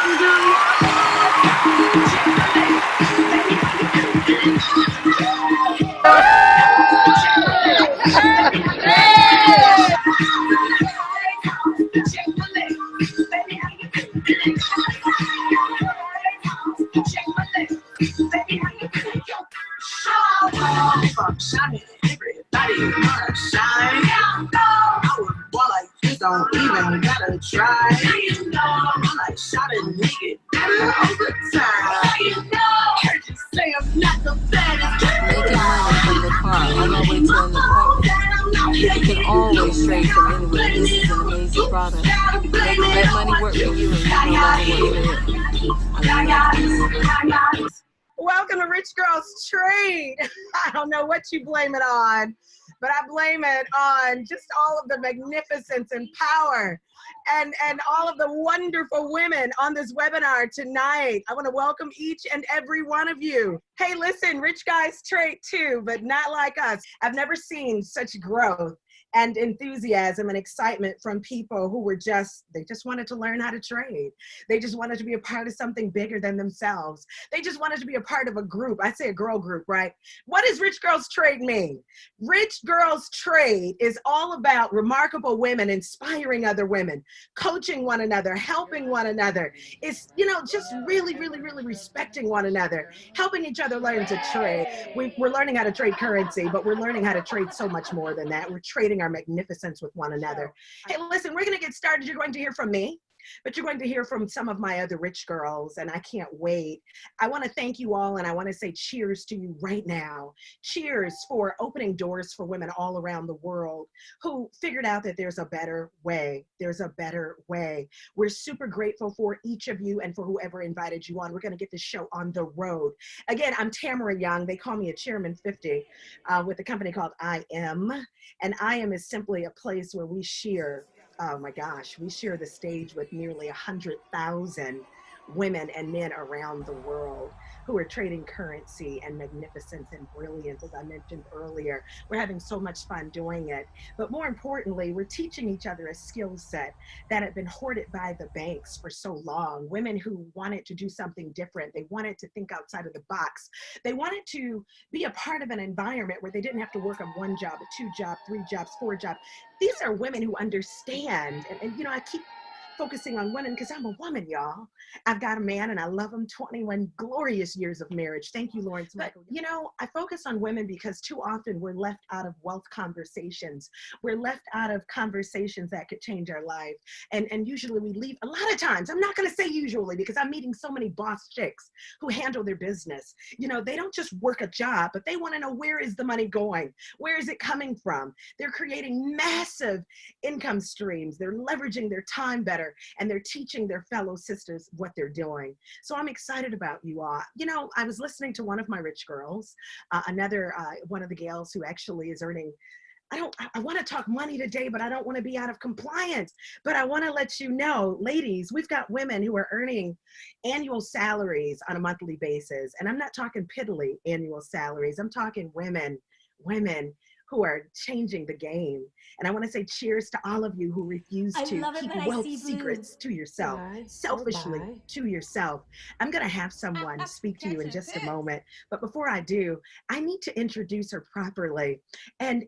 Everybody wanna shine. I was born like this, don't even gotta try. I'm like shouting, nigga, better all the time. Heard you say I'm not the baddest. Making money from the car on my way to an appointment. You can always trade from anywhere. This is an amazing product. Let money work for you and you no longer work for it. I love this. Welcome to Rich Girls Trade. I don't know what you blame it on, but I blame it on just all of the magnificence and power and all of the wonderful women on this webinar tonight. I want to welcome each and every one of you. Hey, listen, rich guys trade too, but not like us. I've never seen such growth and enthusiasm and excitement from people who were they just wanted to learn how to trade. They just wanted to be a part of something bigger than themselves. They just wanted to be a part of a group. I say a girl group, right? What does Rich Girls Trade mean? Rich Girls Trade is all about remarkable women inspiring other women, coaching one another, helping one another. It's, just really, really, really respecting one another, helping each other learn to trade. We're learning how to trade currency, but we're learning how to trade so much more than that. We're trading our magnificence with one another. Hey, listen, we're going to get started. You're going to hear from me, but you're going to hear from some of my other rich girls, and I can't wait. I want to thank you all, and I want to say cheers to you right now. Cheers for opening doors for women all around the world who figured out that there's a better way. There's a better way. We're super grateful for each of you and for whoever invited you on. We're going to get this show on the road. Again, I'm Tamara Young. They call me a Chairman 50 with a company called I Am. And I Am is simply a place where we share, oh my gosh, we share the stage with nearly 100,000 women and men around the world who are trading currency and magnificence and brilliance, as I mentioned earlier. We're having so much fun doing it. But more importantly, we're teaching each other a skill set that had been hoarded by the banks for so long. Women who wanted to do something different. They wanted to think outside of the box. They wanted to be a part of an environment where they didn't have to work on one job, a two job, three jobs, four jobs. These are women who understand, and I keep focusing on women because I'm a woman, y'all. I've got a man and I love him. 21 glorious years of marriage. Thank you, Lawrence Michael. I focus on women because too often we're left out of wealth conversations. We're left out of conversations that could change our life. And usually we leave, a lot of times, I'm not going to say usually because I'm meeting so many boss chicks who handle their business. They don't just work a job, but they want to know, where is the money going? Where is it coming from? They're creating massive income streams. They're leveraging their time better, and they're teaching their fellow sisters what they're doing. So I'm excited about you all. I was listening to one of my rich girls, another one of the gals who actually is earning, I want to talk money today, but I don't want to be out of compliance. But I want to let you know, ladies, we've got women who are earning annual salaries on a monthly basis. And I'm not talking piddly annual salaries. I'm talking women who are changing the game. And I want to say cheers to all of you who refuse to keep wealth secrets to yourself, selfishly to yourself. I'm going to have someone speak to you in just a moment. But before I do, I need to introduce her properly. And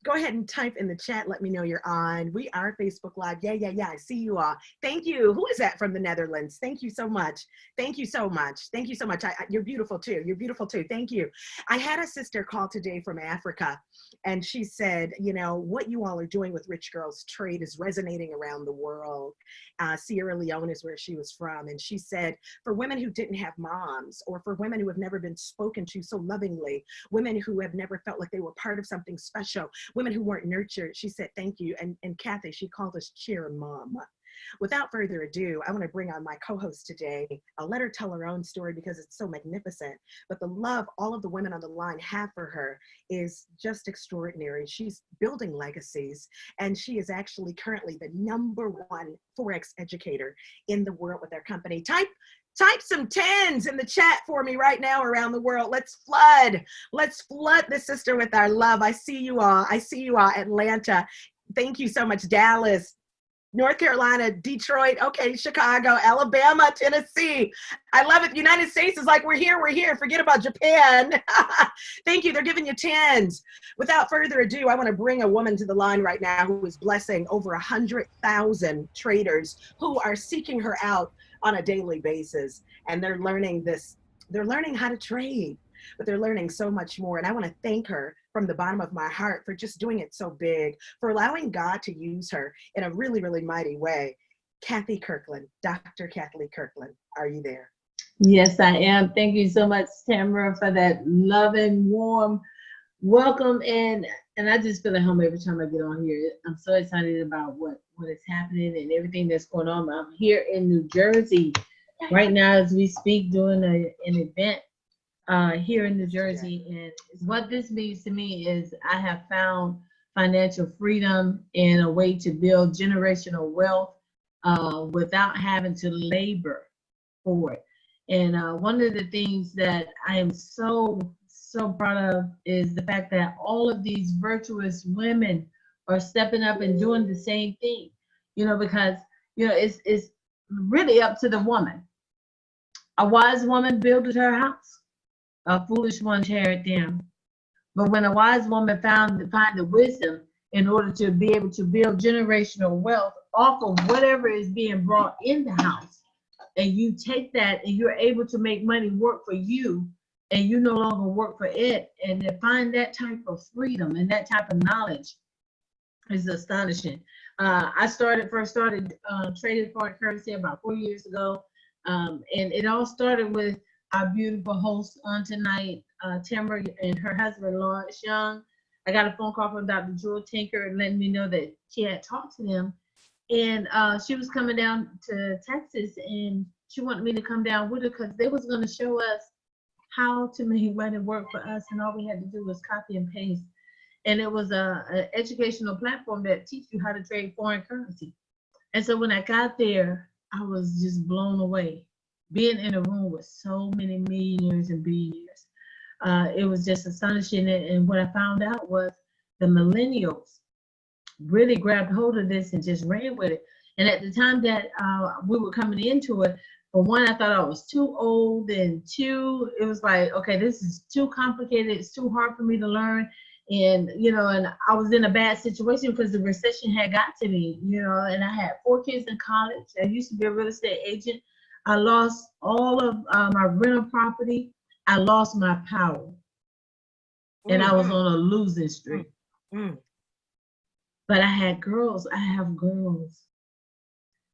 go ahead and type in the chat. Let me know you're on. We are Facebook Live. Yeah. I see you all. Thank you. Who is that from the Netherlands? Thank you so much. Thank you so much. Thank you so much. You're beautiful too. You're beautiful too. Thank you. I had a sister call today from Africa, and she said, what you all are doing with Rich Girls Trade is resonating around the world. Sierra Leone is where she was from. And she said, for women who didn't have moms, or for women who have never been spoken to so lovingly, women who have never felt like they were part of something special, women who weren't nurtured, she said, thank you. And Kathy, she called us cheer mom. Without further ado, I want to bring on my co-host today. I'll let her tell her own story because it's so magnificent. But the love all of the women on the line have for her is just extraordinary. She's building legacies, and she is actually currently the #1 Forex educator in the world with our company. Type some 10s in the chat for me right now around the world. Let's flood the sister with our love. I see you all. Atlanta. Thank you so much, Dallas. North Carolina, Detroit, okay, Chicago, Alabama, Tennessee. I love it. The United States is like, we're here, we're here. Forget about Japan. Thank you. They're giving you tens. Without further ado, I want to bring a woman to the line right now who is blessing over 100,000 traders who are seeking her out on a daily basis. And they're learning this, they're learning how to trade, but they're learning so much more. And I want to thank her from the bottom of my heart for just doing it so big, for allowing God to use her in a really, really mighty way. Kathy Kirkland, Dr. Kathy Kirkland, are you there? Yes, I am. Thank you so much, Tamara, for that loving, warm welcome. And I just feel at home every time I get on here. I'm so excited about what is happening and everything that's going on. I'm here in New Jersey right now as we speak, doing an event here in New Jersey. And what this means to me is I have found financial freedom and a way to build generational wealth without having to labor for it. And one of the things that I am so proud of is the fact that all of these virtuous women are stepping up and doing the same thing, because, it's really up to the woman. A wise woman builded her house. A foolish one tear it down. But when a wise woman find the wisdom in order to be able to build generational wealth off of whatever is being brought in the house, and you take that and you're able to make money work for you, and you no longer work for it, and to find that type of freedom and that type of knowledge is astonishing. I first started trading foreign currency about 4 years ago, and it all started with our beautiful host on tonight, Tamara, and her husband, Lawrence Young. I got a phone call from Dr. Jewel Tinker and letting me know that she had talked to them. And she was coming down to Texas, and she wanted me to come down with her because they was going to show us how to make money work for us, and all we had to do was copy and paste. And it was an educational platform that teach you how to trade foreign currency. And so when I got there, I was just blown away. Being in a room with so many millionaires and billionaires, it was just astonishing. And what I found out was the millennials really grabbed hold of this and just ran with it. And at the time that we were coming into it, for one, I thought I was too old, and two, it was like, okay, this is too complicated. It's too hard for me to learn. And, and I was in a bad situation because the recession had got to me, and I had 4 kids in college. I used to be a real estate agent. I lost all of my rental property. I lost my power. And I was on a losing streak. But I had girls. I have girls.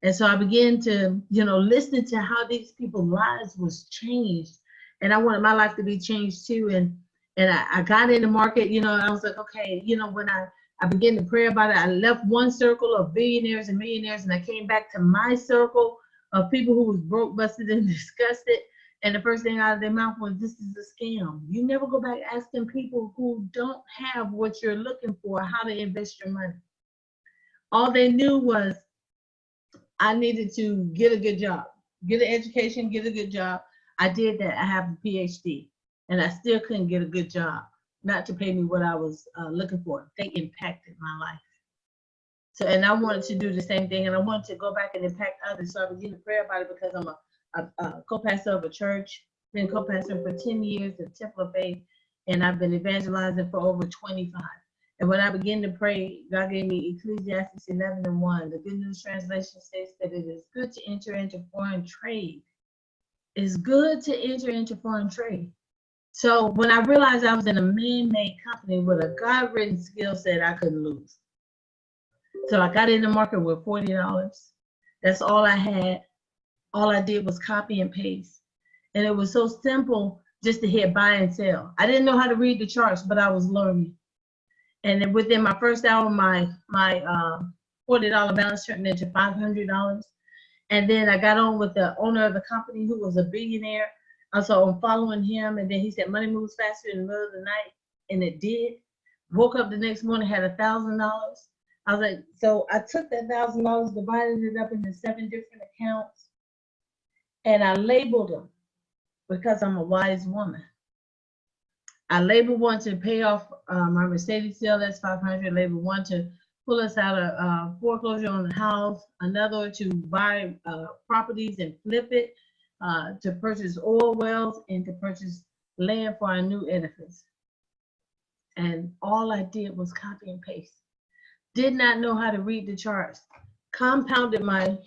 And so I began to, listen to how these people's lives was changed. And I wanted my life to be changed too. And I got in the market, I was like, okay, when I began to pray about it, I left one circle of billionaires and millionaires, and I came back to my circle of people who was broke, busted, and disgusted. And the first thing out of their mouth was, this is a scam. You never go back asking people who don't have what you're looking for how to invest your money. All they knew was I needed to get a good job, get an education, get a good job. I did that. I have a PhD, and I still couldn't get a good job, not to pay me what I was looking for. They impacted my life. So, and I wanted to do the same thing, and I wanted to go back and impact others. So I began to pray about it because I'm a co-pastor of a church, been co-pastor for 10 years at Temple of Faith, and I've been evangelizing for over 25. And when I began to pray, God gave me Ecclesiastes 11:1. The Good News Translation says that it is good to enter into foreign trade. It's good to enter into foreign trade. So when I realized I was in a man-made company with a God-written skill set, I couldn't lose. So I got in the market with $40. That's all I had. All I did was copy and paste. And it was so simple just to hit buy and sell. I didn't know how to read the charts, but I was learning. And then within my first hour, my $40 balance turned into $500. And then I got on with the owner of the company who was a billionaire. So I'm following him. And then he said, money moves faster in the middle of the night. And it did. Woke up the next morning, had $1,000. I was like, so I took that $1,000, divided it up into 7 different accounts, and I labeled them because I'm a wise woman. I labeled one to pay off my Mercedes sale, that's $500. Labeled one to pull us out of foreclosure on the house, another to buy properties and flip it, to purchase oil wells, and to purchase land for our new edifice. And all I did was copy and paste. Did not know how to read the charts. Compounded my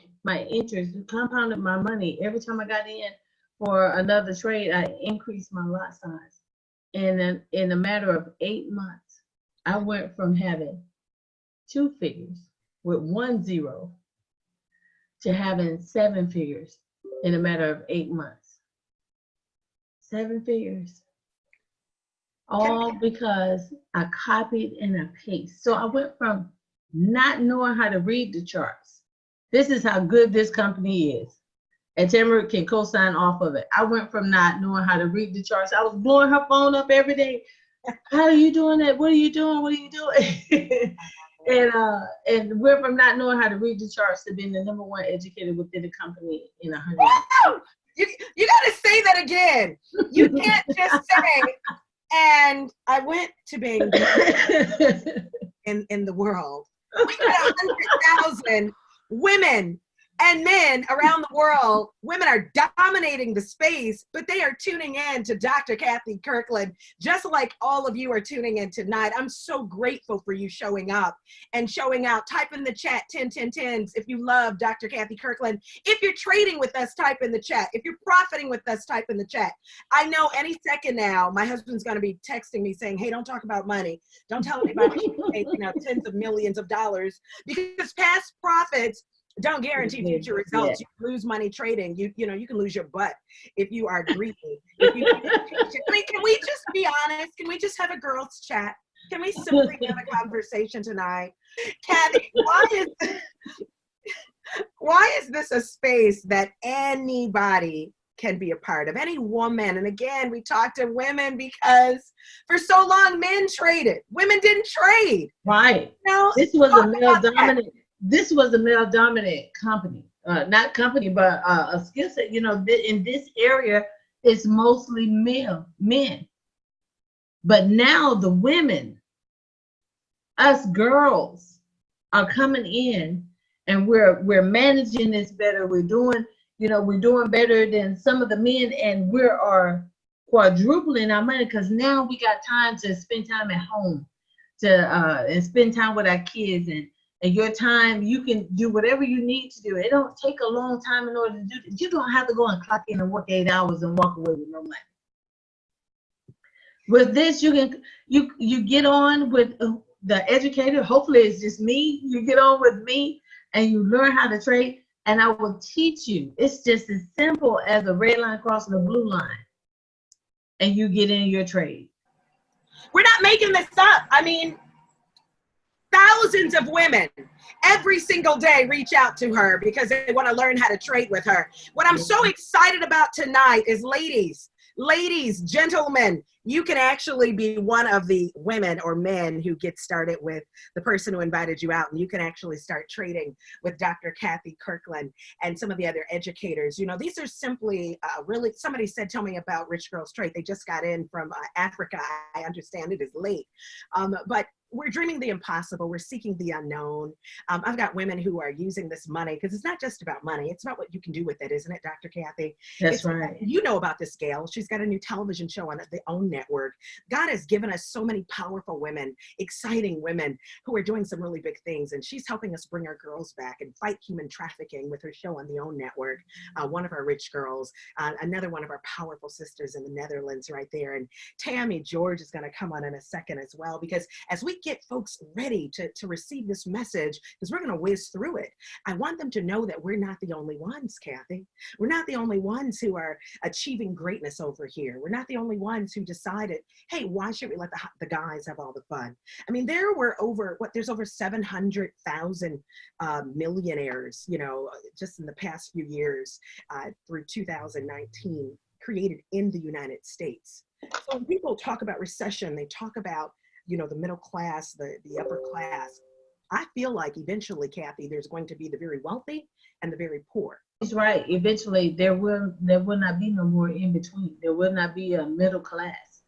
interest, compounded my money. Every time I got in for another trade, I increased my lot size. And in a matter of 8 months, I went from having 2 figures with 1 0 to having 7 figures in a matter of 8 months. 7 figures. All because I copied and I pasted. So I went from not knowing how to read the charts. This is how good this company is. And Tamara can co-sign off of it. I went from not knowing how to read the charts. I was blowing her phone up every day. How are you doing that? What are you doing? What are you doing? and went from not knowing how to read the charts to being the #1 educator within the company in 100 years. Wow! You got to say that again. You can't just say, and I went to being in the world. We got 100,000 women and men around the world. Women are dominating the space, but they are tuning in to Dr. Kathy Kirkland, just like all of you are tuning in tonight. I'm so grateful for you showing up and showing out. Type in the chat 10 10 10s if you love Dr. Kathy Kirkland. If you're trading with us, type in the chat. If you're profiting with us, type in the chat. I know any second now, my husband's going to be texting me saying, hey, don't talk about money. Don't tell anybody you make, tens of millions of dollars, because past profits don't guarantee future results. You can lose money trading. You can lose your butt if you are greedy. Can we just be honest? Can we just have a girls' chat? Can we simply have a conversation tonight? Kathy, why is this a space that anybody can be a part of? Any woman. And again, we talk to women because for so long men traded. Women didn't trade. Right. This was a male dominant. This was a male dominant company, not company, but a skill set. In this area, it's mostly men. But now the women, us girls, are coming in, and we're managing this better. We're doing better than some of the men, and we are quadrupling our money because now we got time to spend time at home, and spend time with our kids, and your time, you can do whatever you need to do. It don't take a long time in order to do it. You don't have to go and clock in and work 8 hours and walk away with no money. With this, you get on with the educator. Hopefully it's just me. You get on with me and you learn how to trade, and I will teach you. It's just as simple as a red line crossing a blue line, and you get in your trade. We're not making this up. I mean, thousands of women every single day reach out to her because they want to learn how to trade with her. What I'm so excited about tonight is ladies, gentlemen, you can actually be one of the women or men who get started with the person who invited you out, and you can actually start trading with Dr. Kathy Kirkland and some of the other educators. These are simply really, somebody said, tell me about Rich Girls Trade. They just got in from Africa. I understand it is late, but we're dreaming the impossible. We're seeking the unknown. I've got women who are using this money because it's not just about money. It's about what you can do with it, isn't it, Dr. Kathy? That's right. You know about this, Gail. She's got a new television show on the OWN network. God has given us so many powerful women, exciting women who are doing some really big things. And she's helping us bring our girls back and fight human trafficking with her show on the OWN network. One of our rich girls, another one of our powerful sisters in the Netherlands right there. And Tammy George is going to come on in a second as well, because as we get folks ready to receive this message, because we're going to whiz through it, I want them to know that we're not the only ones, Kathy. We're not the only ones who are achieving greatness over here. We're not the only ones who decided, hey, why should we let the guys have all the fun? I mean, there's over 700,000 millionaires, just in the past few years, through 2019, created in the United States. So when people talk about recession, they talk about, the middle class, the upper class. I feel like eventually, Kathy, there's going to be the very wealthy and the very poor. That's right. Eventually, there will not be no more in between. There will not be a middle class,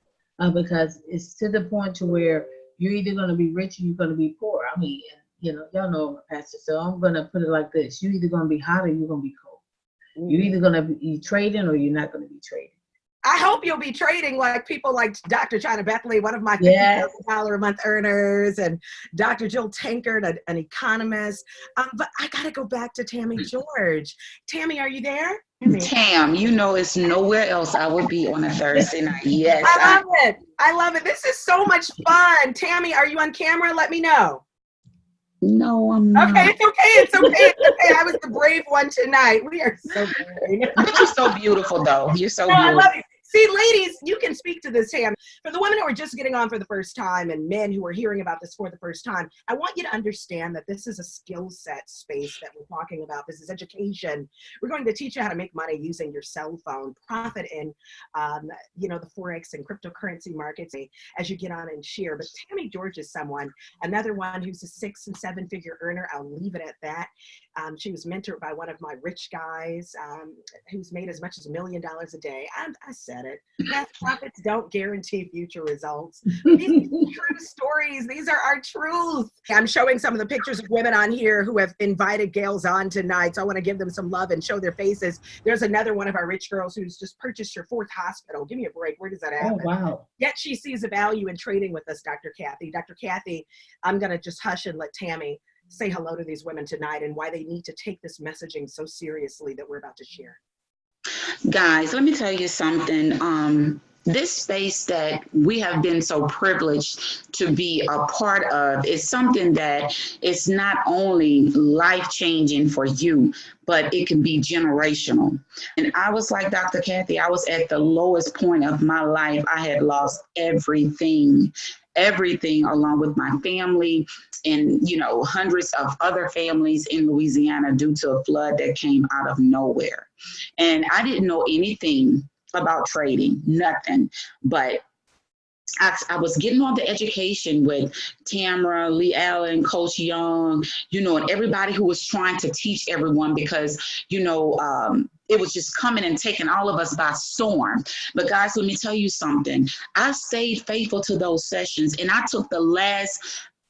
because it's to the point to where you're either going to be rich or you're going to be poor. I mean, you know, y'all know I'm a pastor, so I'm gonna put it like this: you're either gonna be hot or you're gonna be cold. You're either gonna be trading or you're not gonna be trading. I hope you'll be trading like people like Dr. China Bethley, one of my Yes. $50,000 a month earners, and Dr. Jill Tankard, an economist. But I got to go back to Tammy George. Tammy, are you there? Tam, you know it's nowhere else I would be on a Thursday night. Yes. I love it. I love it. This is so much fun. Tammy, are you on camera? Let me know. No, I'm not. Okay, it's okay. It's okay. It's okay. I was the brave one tonight. We are so great. But you're so beautiful, though. You're so beautiful. I love you. See, ladies, you can speak to this, Tam. For the women who are just getting on for the first time and men who are hearing about this for the first time, I want you to understand that this is a skill set space that we're talking about. This is education. We're going to teach you how to make money using your cell phone, profit in, the Forex and cryptocurrency markets as you get on and share. But Tammy George is someone, another one who's a 6- and 7-figure earner. I'll leave it at that. She was mentored by one of my rich guys who's made as much as $1 million a day. I said it. Past profits don't guarantee future results. These are true stories. These are our truth. I'm showing some of the pictures of women on here who have invited gals on tonight. So I want to give them some love and show their faces. There's another one of our rich girls who's just purchased her 4th hospital. Give me a break. Where does that happen? Oh, wow. Yet she sees a value in trading with us, Dr. Kathy. Dr. Kathy, I'm going to just hush and let Tammy say hello to these women tonight and why they need to take this messaging so seriously that we're about to share. Guys, let me tell you something. This space that we have been so privileged to be a part of is something that is not only life-changing for you, but it can be generational. And I was like Dr. Kathy, I was at the lowest point of my life. I had lost everything along with my family and, hundreds of other families in Louisiana due to a flood that came out of nowhere. And I didn't know anything about trading, nothing, but I was getting on the education with Tamara, Lee Allen, Coach Young, and everybody who was trying to teach everyone because, it was just coming and taking all of us by storm. But guys, let me tell you something. I stayed faithful to those sessions, and I took the last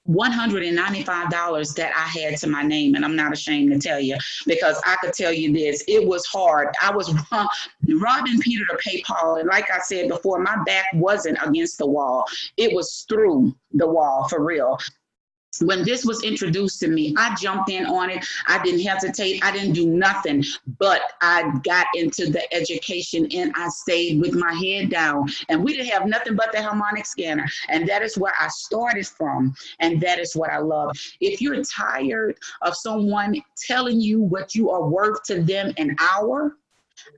$195 that I had to my name, and I'm not ashamed to tell you, because I could tell you this, it was hard. I was robbing Peter to pay Paul, and like I said before, my back wasn't against the wall. It was through the wall, for real. When this was introduced to me, I jumped in on it. I didn't hesitate. I didn't do nothing, but I got into the education and I stayed with my head down. And we didn't have nothing but the harmonic scanner. And that is where I started from. And that is what I love. If you're tired of someone telling you what you are worth to them an hour,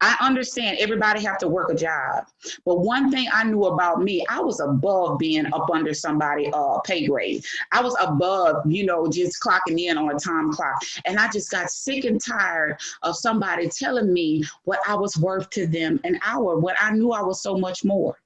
I understand everybody have to work a job, but one thing I knew about me, I was above being up under somebody pay grade. I was above, just clocking in on a time clock. And I just got sick and tired of somebody telling me what I was worth to them an hour, when I knew I was so much more.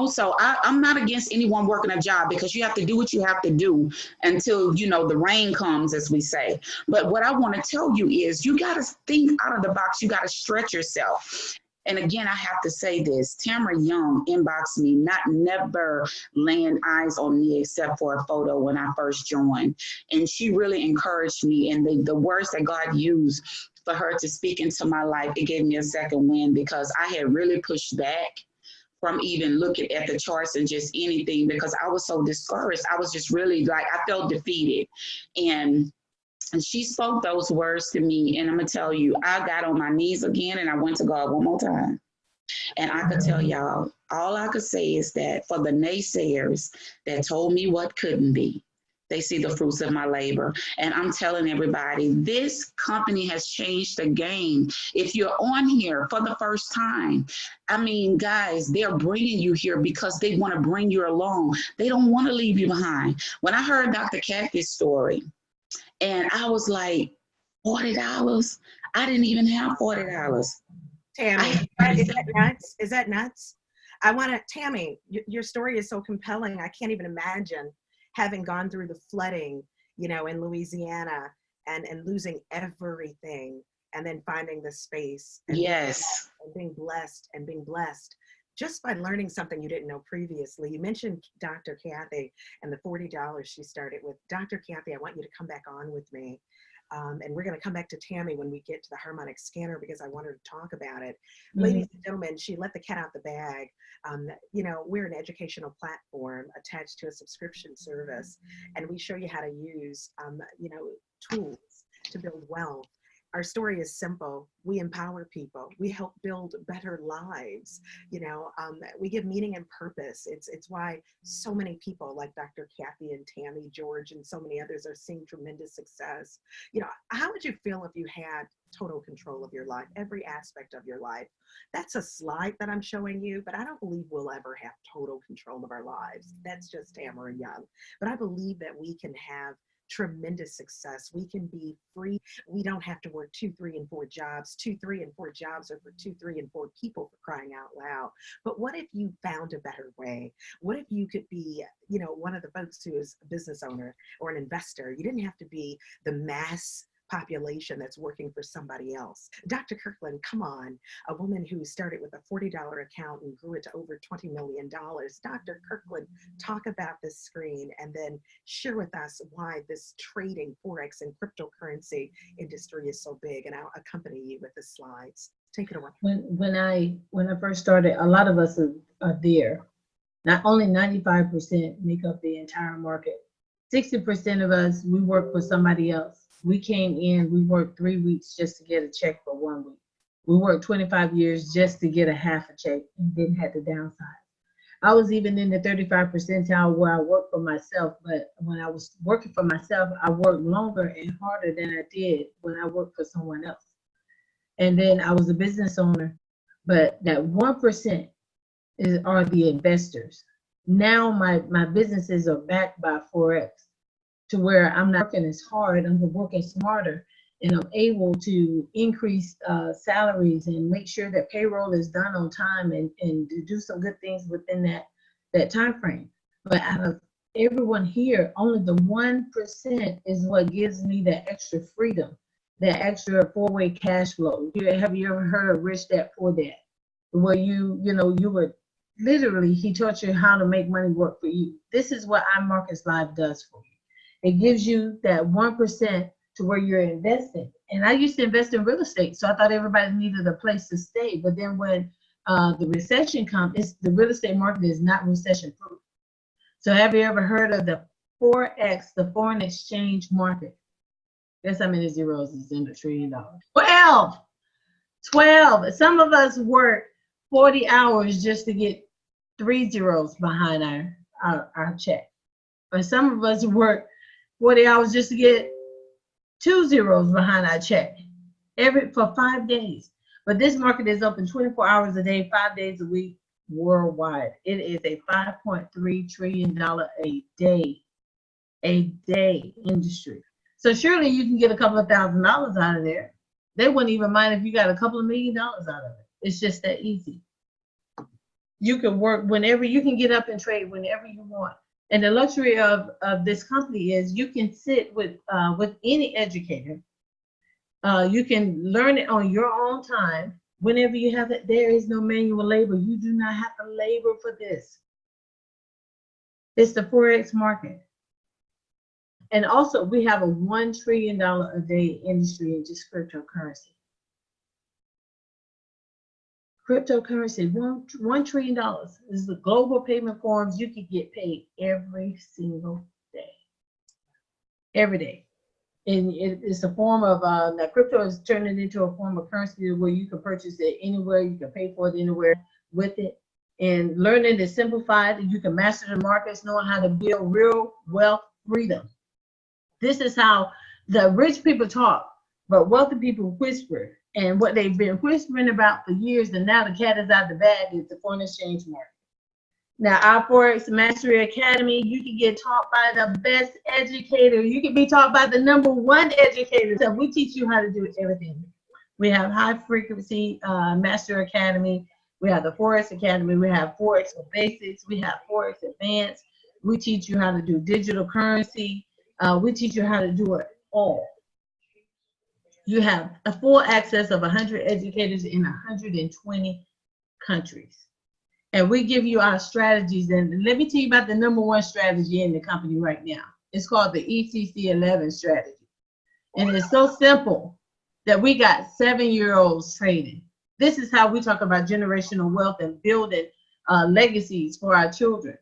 So I'm not against anyone working a job, because you have to do what you have to do until, the rain comes, as we say. But what I want to tell you is you got to think out of the box. You got to stretch yourself. And again, I have to say this, Tamara Young inboxed me, never laying eyes on me except for a photo when I first joined. And she really encouraged me. And the words that God used for her to speak into my life, it gave me a second wind, because I had really pushed back from even looking at the charts and just anything, because I was so discouraged. I was just really I felt defeated. And she spoke those words to me. And I'm going to tell you, I got on my knees again and I went to God one more time. And I could tell y'all, all I could say is that for the naysayers that told me what couldn't be, they see the fruits of my labor. And I'm telling everybody, this company has changed the game. If you're on here for the first time, I mean, guys, they're bringing you here because they want to bring you along. They don't want to leave you behind. When I heard Dr. Kathy's story, and I was like, $40? I didn't even have $40. Tammy, is that nuts? Is that nuts? Tammy, your story is so compelling. I can't even imagine having gone through the flooding, in Louisiana and losing everything and then finding the space. And yes. being blessed. just by learning something you didn't know previously. You mentioned Dr. Kathy and the $40 she started with. Dr. Kathy, I want you to come back on with me. And we're going to come back to Tammy when we get to the harmonic scanner because I want her to talk about it. Ladies and gentlemen, she let the cat out the bag. You know, we're an educational platform attached to a subscription service, and we show you how to use, you know, tools to build wealth. Our story is simple. We empower people. We help build better lives. You know, we give meaning and purpose. It's why so many people like Dr. Kathy and Tammy, George, and so many others are seeing tremendous success. You know, how would you feel if you had total control of your life, every aspect of your life? That's a slide that I'm showing you, but I don't believe we'll ever have total control of our lives. That's just Tamara Young. But I believe that we can have tremendous success. We can be free. We don't have to work 2, 3, and 4 jobs. 2, 3, and 4 jobs are for 2, 3, and 4 people, for crying out loud. But what if you found a better way? What if you could be, you know, one of the folks who is a business owner or an investor? You didn't have to be the mass population that's working for somebody else. Dr. Kirkland, come on, a woman who started with a $40 account and grew it to over $20 million. Dr. Kirkland, talk about this screen and then share with us why this trading, Forex, and cryptocurrency industry is so big, and I'll accompany you with the slides. Take it away. When I first started, a lot of us are there. Not only 95% make up the entire market. 60% of us, we work for somebody else. We came in, we worked 3 weeks just to get a check for 1 week. We worked 25 years just to get a half a check and then had to downsize. I was even in the 35 percentile where I worked for myself, but when I was working for myself, I worked longer and harder than I did when I worked for someone else. And then I was a business owner, but that 1% are the investors. Now my businesses are backed by Forex, to where I'm not working as hard, I'm working smarter, and I'm able to increase salaries and make sure that payroll is done on time and to do some good things within that time frame. But out of everyone here, only the 1% is what gives me that extra freedom, that extra 4-way cash flow. Have you ever heard of Rich Dad Poor Dad? Where you would literally, he taught you how to make money work for you. This is what iMarkets Live does for you. It gives you that 1% to where you're investing. And I used to invest in real estate, so I thought everybody needed a place to stay. But then when the recession comes, the real estate market is not recession proof. So have you ever heard of the Forex, the foreign exchange market? Guess how many zeros is in $1 trillion? 12. Some of us work 40 hours just to get 3 zeros behind our check. Or some of us work 40 hours just to get 2 zeros behind our check for 5 days. But this market is open 24 hours a day, 5 days a week, worldwide. It is a $5.3 trillion a day industry. So surely you can get a couple of $1,000s out of there. They wouldn't even mind if you got a couple of $1 million out of it. It's just that easy. You can work whenever, you can get up and trade whenever you want. And the luxury of this company is you can sit with any educator. You can learn it on your own time. Whenever you have it, there is no manual labor. You do not have to labor for this. It's the Forex market. And also, we have a $1 trillion a day industry in just cryptocurrency. Cryptocurrency, $1 trillion. This is the global payment forms. You can get paid every single day. Every day. And it's a form of, now crypto is turning into a form of currency where you can purchase it anywhere, you can pay for it anywhere with it. And learning is simplified, and you can master the markets, knowing how to build real wealth freedom. This is how the rich people talk, but wealthy people whisper. And what they've been whispering about for years, and now the cat is out the bag, is the foreign exchange market. Now, our Forex Mastery Academy, you can get taught by the best educator. You can be taught by the #1 educator. So we teach you how to do everything. We have High Frequency Master Academy. We have the Forex Academy. We have Forex for Basics. We have Forex Advanced. We teach you how to do digital currency. We teach you how to do it all. You have a full access of 100 educators in 120 countries. and we give you our strategies. And let me tell you about the number one strategy in the company right now. It's called the ECC11 strategy. And it's so simple that we got 7-year-olds trading. This is how we talk about generational wealth and building legacies for our children.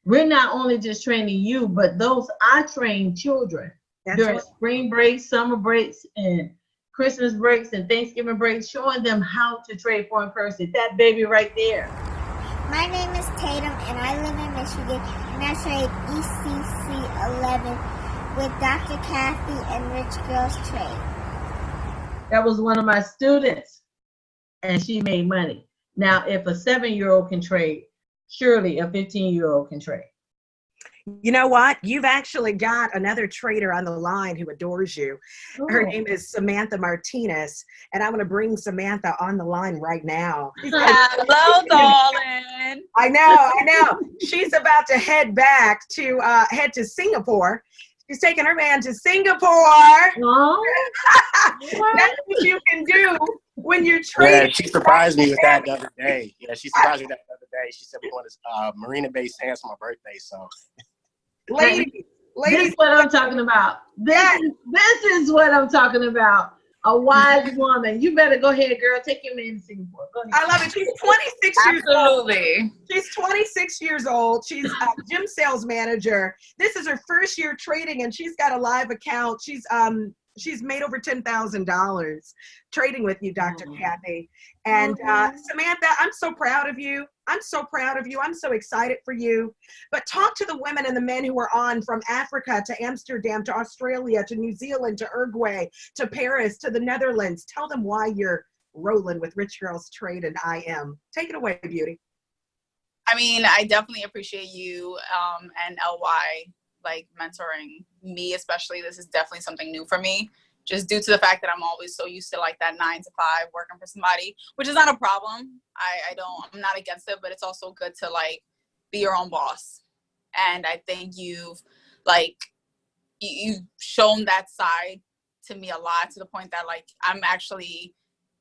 We're not only just training you, but those I train children during spring breaks, summer breaks, and Christmas breaks and Thanksgiving breaks, showing them how to trade foreign currency. That baby right there. My name is Tatum, and I live in Michigan, and I trade ECC11 with Dr. Kathy and Rich Girls Trade. That was one of my students, and she made money. Now, if a 7-year-old can trade, surely a 15-year-old can trade. You know what? You've actually got another trader on the line who adores you. Her name is Samantha Martinez, and I'm going to bring Samantha on the line right now. Hello, darling. I know. She's about to head to Singapore. She's taking her man to Singapore. Oh. That's what you can do when you're trading. Yeah, she surprised me with that the other day. She said we're going to Marina Bay Sands for my birthday. So, ladies, this is what I'm talking about. This is what I'm talking about. A wise woman. You better go ahead, girl. Take your man to Singapore. Go ahead. I love it. She's 26 years old. Absolutely. She's 26 years old. She's a gym sales manager. This is her first year trading, and she's got a live account. She's made over $10,000 trading with you, Dr. Kathy. And Samantha, I'm so proud of you. I'm so proud of you. I'm so excited for you. But talk to the women and the men who are on from Africa to Amsterdam to Australia to New Zealand to Uruguay to Paris to the Netherlands. Tell them why you're rolling with Rich Girls Trade and IM. Take it away, beauty. I mean, I definitely appreciate you and LY like mentoring me, especially. This is definitely something new for me, just due to the fact that I'm always so used to like that 9 to 5 working for somebody, which is not a problem. I'm not against it, but it's also good to like be your own boss. And I think you've shown that side to me a lot, to the point that like I'm actually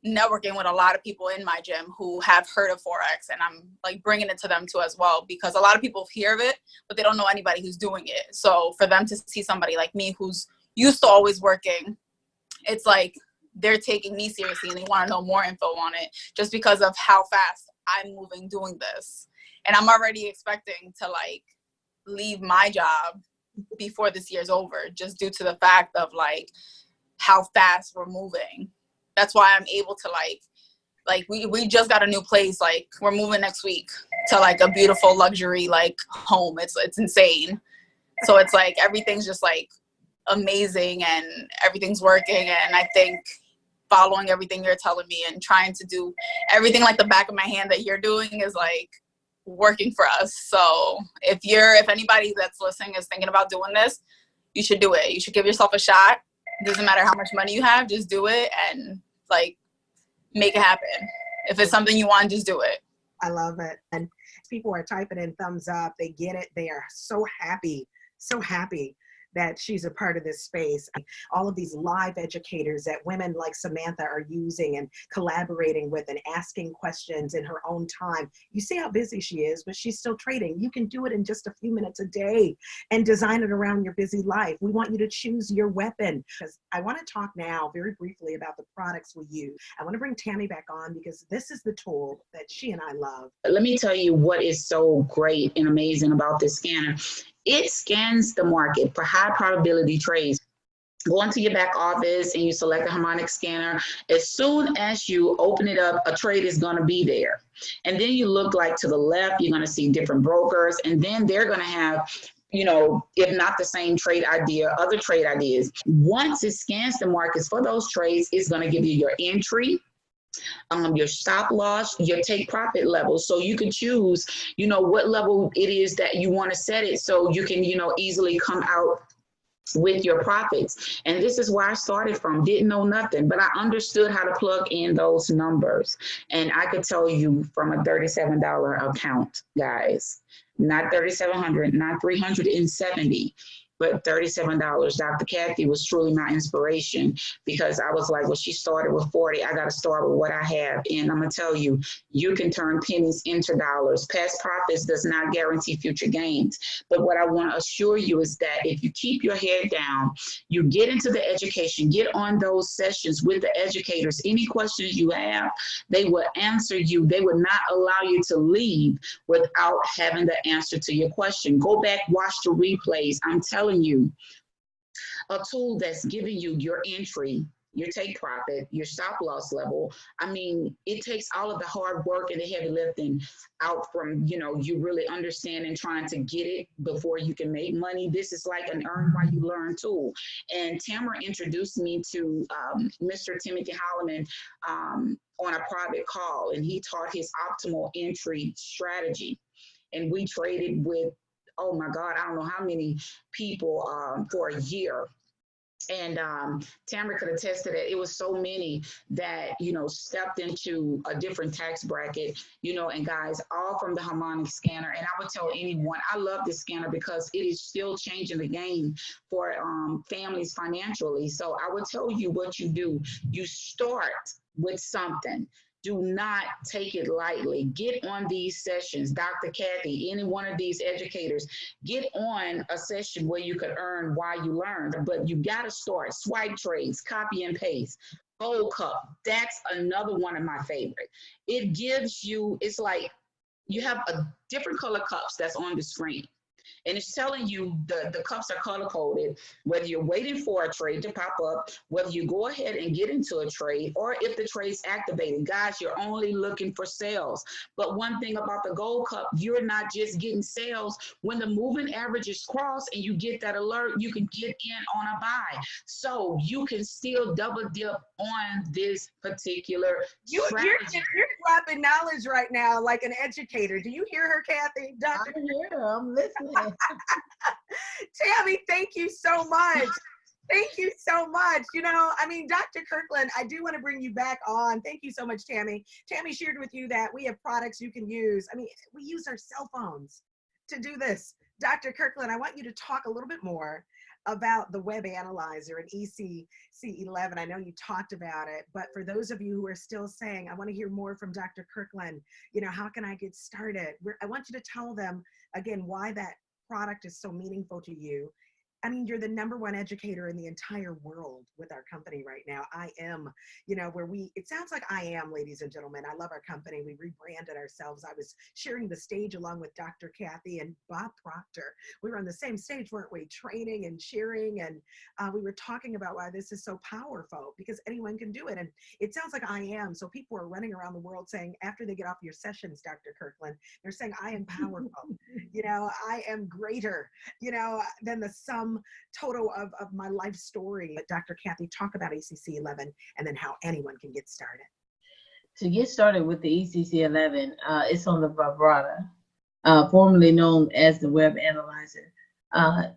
networking with a lot of people in my gym who have heard of Forex, and I'm like bringing it to them too as well, because a lot of people hear of it, but they don't know anybody who's doing it. So for them to see somebody like me who's used to always working, it's like they're taking me seriously and they want to know more info on it just because of how fast I'm moving doing this. And I'm already expecting to like leave my job before this year's over, just due to the fact of like how fast we're moving. That's why I'm able to like we just got a new place. Like we're moving next week to like a beautiful luxury like home. It's insane. So it's like everything's just like amazing and everything's working. And I think following everything you're telling me and trying to do everything like the back of my hand that you're doing is like working for us. So if anybody that's listening is thinking about doing this, you should do it. You should give yourself a shot. It doesn't matter how much money you have, just do it and like make it happen. If it's something you want, just do it. I love it. And people are typing in thumbs up. They get it. They are so happy that she's a part of this space. All of these live educators that women like Samantha are using and collaborating with and asking questions in her own time. You see how busy she is, but she's still trading. You can do it in just a few minutes a day and design it around your busy life. We want you to choose your weapon. Because I want to talk now very briefly about the products we use. I want to bring Tammy back on because this is the tool that she and I love. Let me tell you what is so great and amazing about this scanner. It scans the market for high probability trades. Go into your back office and you select a harmonic scanner. As soon as you open it up, a trade is going to be there. And then you look like to the left, you're going to see different brokers, and then they're going to have, you know, if not the same trade idea, other trade ideas. Once it scans the markets for those trades, it's going to give you your entry, your stop loss, your take profit level. So you can choose, you know, what level it is that you want to set it so you can, you know, easily come out with your profits. And this is where I started from. Didn't know nothing, but I understood how to plug in those numbers. And I could tell you from a $37 account, guys, not $3,700, not $370. but $37. Dr. Kathy was truly my inspiration because I was like, well, she started with 40. I got to start with what I have. And I'm going to tell you, you can turn pennies into dollars. Past profits does not guarantee future gains. But what I want to assure you is that if you keep your head down, you get into the education, get on those sessions with the educators. Any questions you have, they will answer you. They will not allow you to leave without having the answer to your question. Go back, watch the replays. I'm telling you, a tool that's giving you your entry, your take profit, your stop loss level. I mean, it takes all of the hard work and the heavy lifting out from, you really understand and trying to get it before you can make money. This is like an earn while you learn tool. And Tamara introduced me to Mr. Timothy Holloman on a private call, and he taught his optimal entry strategy. And we traded with, oh my God, I don't know how many people for a year. And Tamara could attest to that. It was so many that, stepped into a different tax bracket, and guys, all from the harmonic scanner. And I would tell anyone, I love this scanner because it is still changing the game for families financially. So I would tell you what you do. You start with something. Do not take it lightly. Get on these sessions. Dr. Kathy, any one of these educators, get on a session where you could earn while you learn. But you got to start. Swipe trades, copy and paste. Gold cup, that's another one of my favorite. It gives you, it's like you have a different color cups that's on the screen. And it's telling you the cups are color coded, whether you're waiting for a trade to pop up, whether you go ahead and get into a trade, or if the trade's activated. Guys, you're only looking for sales. But one thing about the gold cup, you're not just getting sales. When the moving averages cross and you get that alert, you can get in on a buy. So you can still double dip on this particular strategy. You're dropping knowledge right now like an educator. Do you hear her, Kathy? Dr. I'm here. I'm listening. Tammy, thank you so much. Thank you so much. Dr. Kirkland, I do want to bring you back on. Thank you so much, Tammy. Tammy shared with you that we have products you can use. We use our cell phones to do this. Dr. Kirkland, I want you to talk a little bit more about the web analyzer and ECC11. I know you talked about it, but for those of you who are still saying, I want to hear more from Dr. Kirkland, how can I get started? I want you to tell them again why that product is so meaningful to you. You're the #1 educator in the entire world with our company right now. I am, it sounds like I am, ladies and gentlemen. I love our company. We rebranded ourselves. I was sharing the stage along with Dr. Kathy and Bob Proctor. We were on the same stage, weren't we? Training and sharing. And we were talking about why this is so powerful because anyone can do it. And it sounds like I am. So people are running around the world saying, after they get off your sessions, Dr. Kirkland, they're saying, I am powerful. I am greater, than the sum total of my life story. But Dr. Kathy, talk about ECC11 and then how anyone can get started. To get started with the ECC11, it's on the Vibrata, formerly known as the Web Analyzer.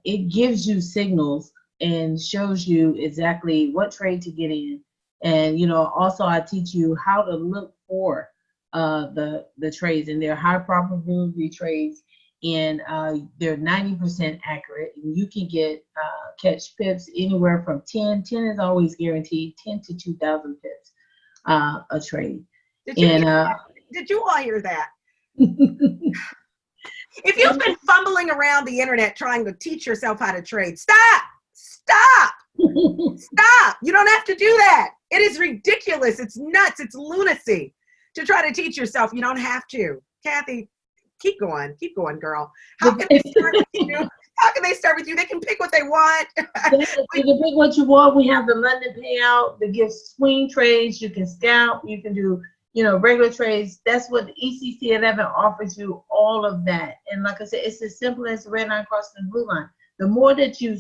It gives you signals and shows you exactly what trade to get in. And, also I teach you how to look for the trades, and they're high probability trades. And they're 90% accurate, and you can get catch pips anywhere from 10 is always guaranteed, 10 to 2,000 pips a trade. Did you all hear that? If you've been fumbling around the internet trying to teach yourself how to trade, stop. You don't have to do that. It is ridiculous. It's nuts. It's lunacy to try to teach yourself. You don't have to. Kathy, keep going, girl. How can they start with you? They can pick what they want. You can pick what you want. We have the London payout that gives swing trades. You can scalp. You can do, regular trades. That's what the ECC11 offers you, all of that. And like I said, it's as simple as the red line crossing the blue line. The more that you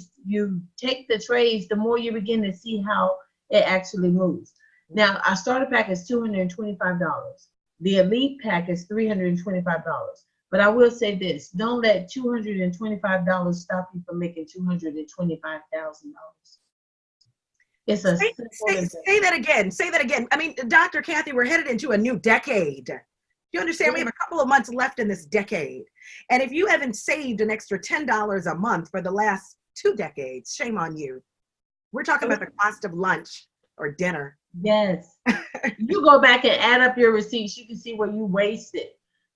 take the trades, the more you begin to see how it actually moves. Now, our starter pack is $225. The elite pack is $325. But I will say this, don't let $225 stop you from making $225,000. It's a say that again. Say that again. Dr. Kathy, we're headed into a new decade. Do you understand? We have a couple of months left in this decade. And if you haven't saved an extra $10 a month for the last 2 decades. Shame on you. We're talking about the cost of lunch or dinner. Yes. You go back and add up your receipts, you can see where you wasted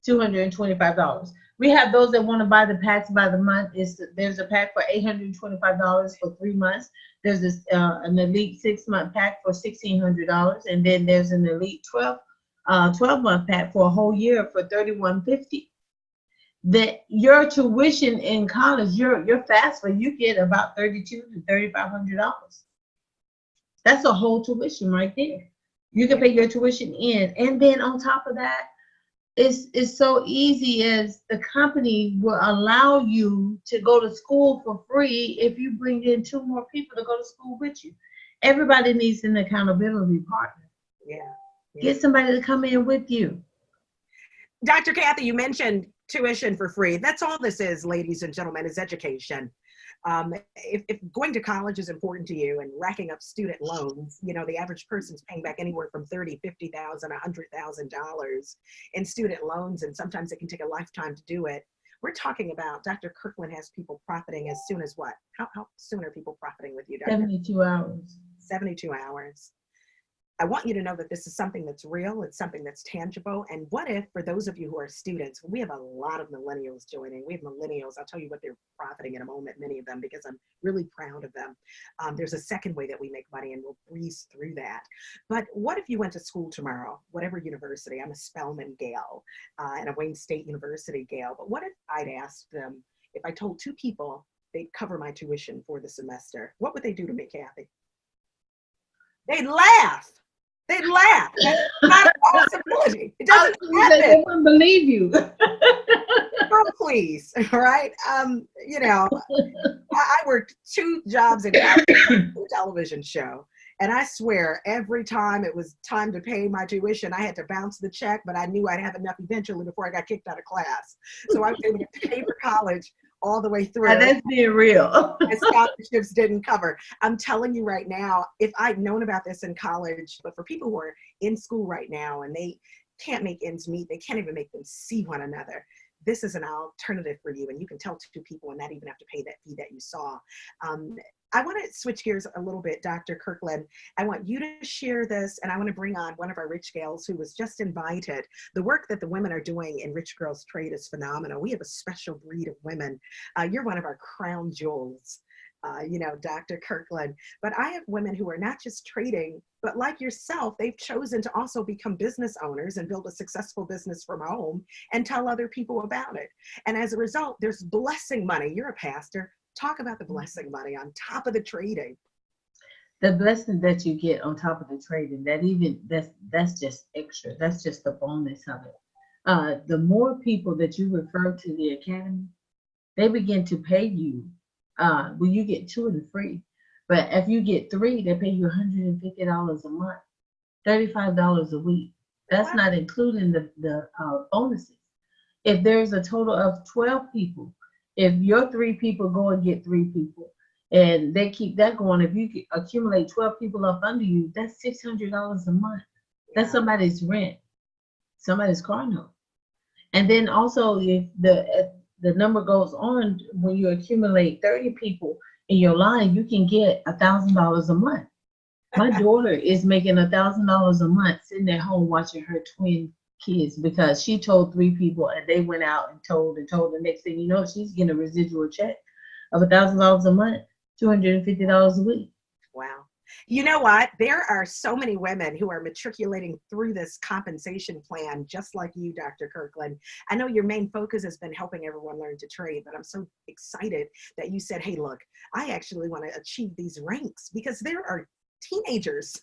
$225. We have those that want to buy the packs by the month. There's a pack for $825 for 3 months. There's this an elite 6-month pack for $1,600, and then there's an elite 12-month pack for a whole year for $3,150. That your tuition in college, your FAFSA, you get about $3,200 to $3,500. That's a whole tuition right there. You can pay your tuition in, and then on top of that, it's so easy as the company will allow you to go to school for free if you bring in 2 more people to go to school with you. Everybody needs an accountability partner. Yeah. Get somebody to come in with you. Dr. Kathy, you mentioned tuition for free. That's all this is, ladies and gentlemen, is education. If going to college is important to you and racking up student loans, you know, the average person's paying back anywhere from $30,000, $50,000, $100,000 in student loans, and sometimes it can take a lifetime to do it. We're talking about, Dr. Kirkland has people profiting as soon as what? How soon are people profiting with you, Dr.? 72 hours. 72 hours. I want you to know that this is something that's real. It's something that's tangible. And what if, for those of you who are students, we have a lot of millennials joining. We have millennials. I'll tell you what they're profiting in a moment, many of them, because I'm really proud of them. There's a second way that we make money, and we'll breeze through that. But what if you went to school tomorrow, whatever university? I'm a Spelman gal and a Wayne State University gal. But what if I'd asked them, if I told 2 people they'd cover my tuition for the semester, what would they do to me, Kathy? They'd laugh. They'd laugh. That's not a possibility. It doesn't happen. They wouldn't believe you. Girl, please. All right. You know, I worked 2 jobs in a television show. And I swear, every time it was time to pay my tuition, I had to bounce the check, but I knew I'd have enough eventually before I got kicked out of class. So I was able to pay for college all the way through. That's being real. And scholarships didn't cover. I'm telling you right now, if I'd known about this in college, but for people who are in school right now and they can't make ends meet, they can't even make them see one another, this is an alternative for you. And you can tell 2 people and not even have to pay that fee that you saw. I want to switch gears a little bit, Dr. Kirkland. I want you to share this, and I want to bring on one of our rich gals who was just invited. The work that the women are doing in Rich Girls Trade is phenomenal. We have a special breed of women. You're one of our crown jewels, you know, Dr. Kirkland. But I have women who are not just trading, but like yourself, they've chosen to also become business owners and build a successful business from home and tell other people about it. And as a result, there's blessing money. You're a pastor. Talk about the blessing money on top of the trading. The blessing that you get on top of the trading, that's just extra. That's just the bonus of it. The more people that you refer to the academy, they begin to pay you. Well, you get 2 of the free, but if you get 3, they pay you $150 a month, $35 a week. That's not including the bonuses. If there's a total of 12 people, if your 3 people go and get 3 people, and they keep that going, if you accumulate 12 people up under you, that's $600 a month. That's somebody's rent, somebody's car note. And then also, if the number goes on, when you accumulate 30 people in your line, you can get $1,000 a month. My daughter is making $1,000 a month sitting at home watching her twin kids, because she told 3 people and they went out and told. The next thing you know, she's getting a residual check of $1,000 a month, $250 a week. Wow. You know what? There are so many women who are matriculating through this compensation plan, just like you, Dr. Kirkland. I know your main focus has been helping everyone learn to trade, but I'm so excited that you said, hey, look, I actually want to achieve these ranks, because there are teenagers,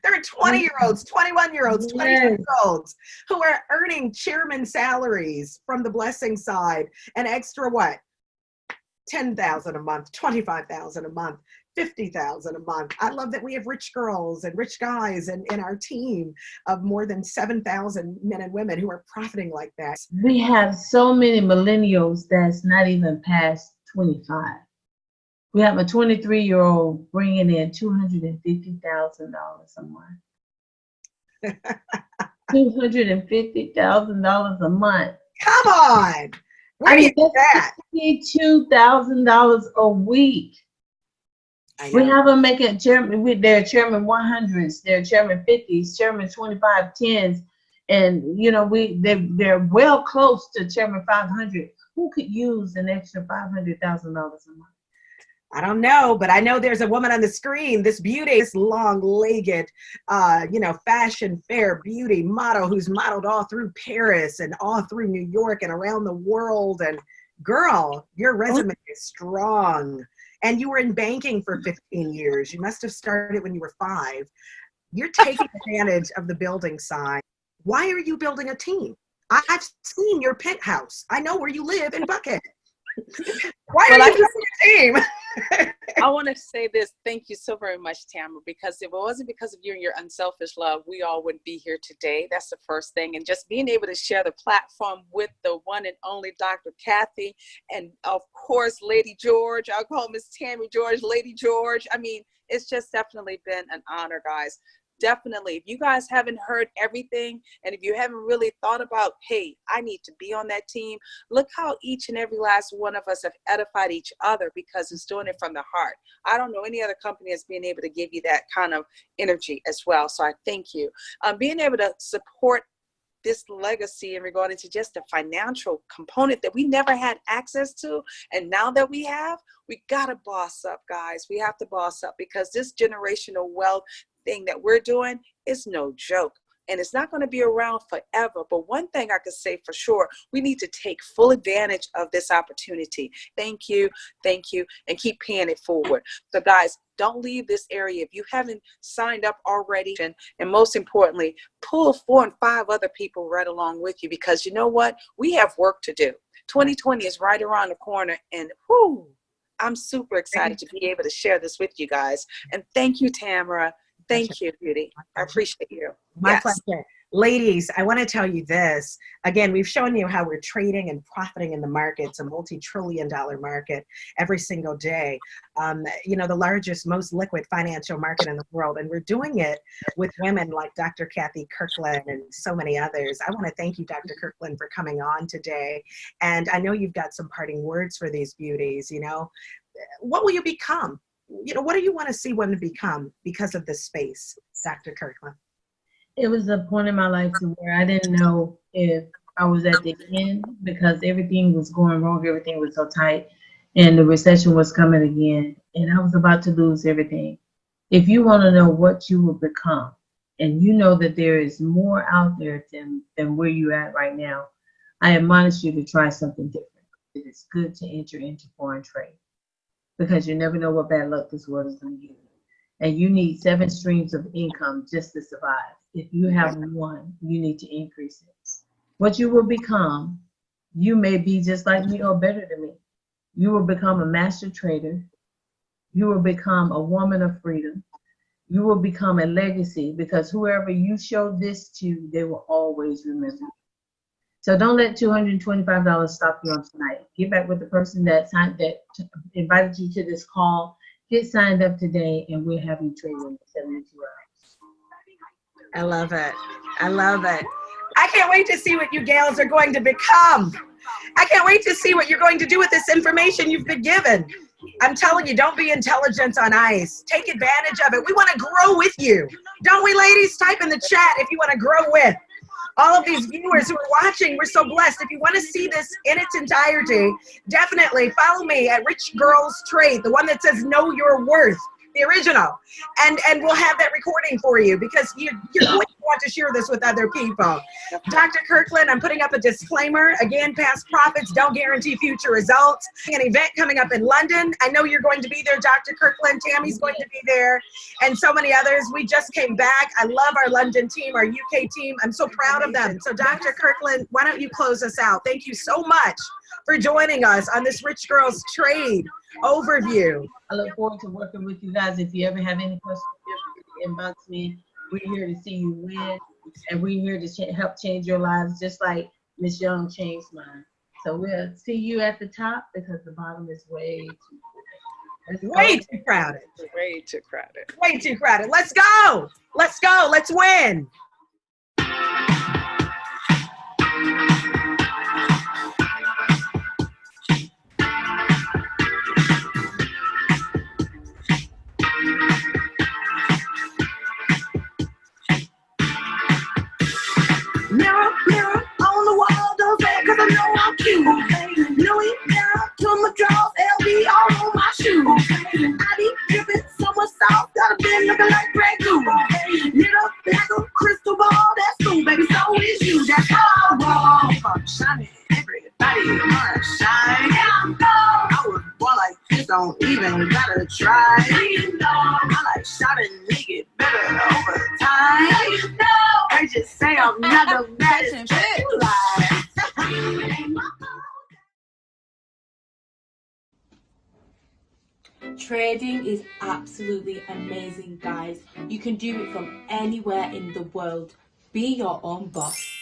there are 20-year-olds, 21-year-olds, 22-year-olds who are earning chairman salaries from the blessing side, an extra what? $10,000 a month, $25,000 a month, $50,000 a month. I love that we have rich girls and rich guys in our team of more than 7,000 men and women who are profiting like that. We have so many millennials that's not even past 25. We have a 23-year-old bringing in $250,000 a month. $250,000 a month. Come on. Where do you get that? $52,000 a week. We have them making chairman. They're chairman 100s, they're chairman 50s, chairman 2510s, and they're well close to chairman 500. Who could use an extra $500,000 a month? I don't know, but I know there's a woman on the screen, this beauty, this long-legged, fashion fair beauty model who's modeled all through Paris and all through New York and around the world. And girl, your resume is strong. And you were in banking for 15 years. You must have started when you were 5. You're taking advantage of the building side. Why are you building a team? I've seen your penthouse. I know where you live in Buckhead. Why are you building a team? I want to say this. Thank you so very much, Tamara, because if it wasn't because of you and your unselfish love, we all wouldn't be here today. That's the first thing. And just being able to share the platform with the one and only Dr. Kathy, and of course, Lady George. I'll call Miss Tammy George, Lady George. I mean, it's just definitely been an honor, guys. Definitely. If you guys haven't heard everything, and if you haven't really thought about, hey, I need to be on that team, look how each and every last one of us have edified each other, because it's doing it from the heart. I don't know any other company that's being able to give you that kind of energy as well. So I thank you. Being able to support this legacy in regard to just the financial component that we never had access to. And now that we have, we got to boss up, guys. We have to boss up, because this generational wealth thing that we're doing is no joke. And it's not going to be around forever. But one thing I could say for sure, we need to take full advantage of this opportunity. Thank you, and keep paying it forward. So guys, don't leave this area if you haven't signed up already. And most importantly, pull 4 and 5 other people right along with you, because you know what? We have work to do. 2020 is right around the corner, and whoo, I'm super excited to be able to share this with you guys. And thank you, Tamara. Thank you, Beauty. I appreciate you. My pleasure. Ladies, I want to tell you this. Again, we've shown you how we're trading and profiting in the market. It's a multi-trillion-dollar market every single day. The largest, most liquid financial market in the world. And we're doing it with women like Dr. Kathy Kirkland and so many others. I want to thank you, Dr. Kirkland, for coming on today. And I know you've got some parting words for these beauties. What will you become? What do you want to see women become because of this space, Dr. Kirkland? It was a point in my life to where I didn't know if I was at the end, because everything was going wrong. Everything was so tight, and the recession was coming again, and I was about to lose everything. If you want to know what you will become, and you know that there is more out there than where you're at right now, I admonish you to try something different. It is good to enter into foreign trade, because you never know what bad luck this world is going to give you. And you need 7 streams of income just to survive. If you have one, you need to increase it. What you will become, you may be just like me or better than me. You will become a master trader. You will become a woman of freedom. You will become a legacy, because whoever you show this to, they will always remember. So don't let $225 stop you on tonight. Get back with the person that invited you to this call. Get signed up today, and we'll have you trading in 72 hours. I love it. I love it. I can't wait to see what you gals are going to become. I can't wait to see what you're going to do with this information you've been given. I'm telling you, don't be intelligence on ice. Take advantage of it. We want to grow with you. Don't we, ladies? Type in the chat if you want to grow with. All of these viewers who are watching, we're so blessed. If you want to see this in its entirety, definitely follow me at Rich Girls Trade, the one that says Know Your Worth, the original. And we'll have that recording for you, because you're going to want to share this with other people. Dr. Kirkland, I'm putting up a disclaimer. Again, past profits don't guarantee future results. An event coming up in London. I know you're going to be there, Dr. Kirkland. Tammy's going to be there, and so many others. We just came back. I love our London team, our UK team. I'm so proud of them. So Dr. Kirkland, why don't you close us out? Thank you so much for joining us on this Rich Girls Trade overview. I look forward to working with you guys. If you ever have any questions, inbox me. We're here to see you win, and we're here to help change your lives, just like Miss Young changed mine. So we'll see you at the top, because the bottom is way too crowded. Way too crowded. Way too crowded. Let's go. Let's go. Let's win. Mirror, mirror on the wall, don't say it 'cause I know I'm cute. Louis down to my drawers, LV all on my shoes. I be dripping so much sauce, got a been looking like Grey Goose. Lit up like a crystal ball, that's cool, baby, so is you. That's how I walk. Shining, everybody wanna shine. I was born like this, don't even gotta try. I like shot a nigga better over time. They just say I'm not the baddest bitch alive. Trading is absolutely amazing, guys. You can do it from anywhere in the world. Be your own boss.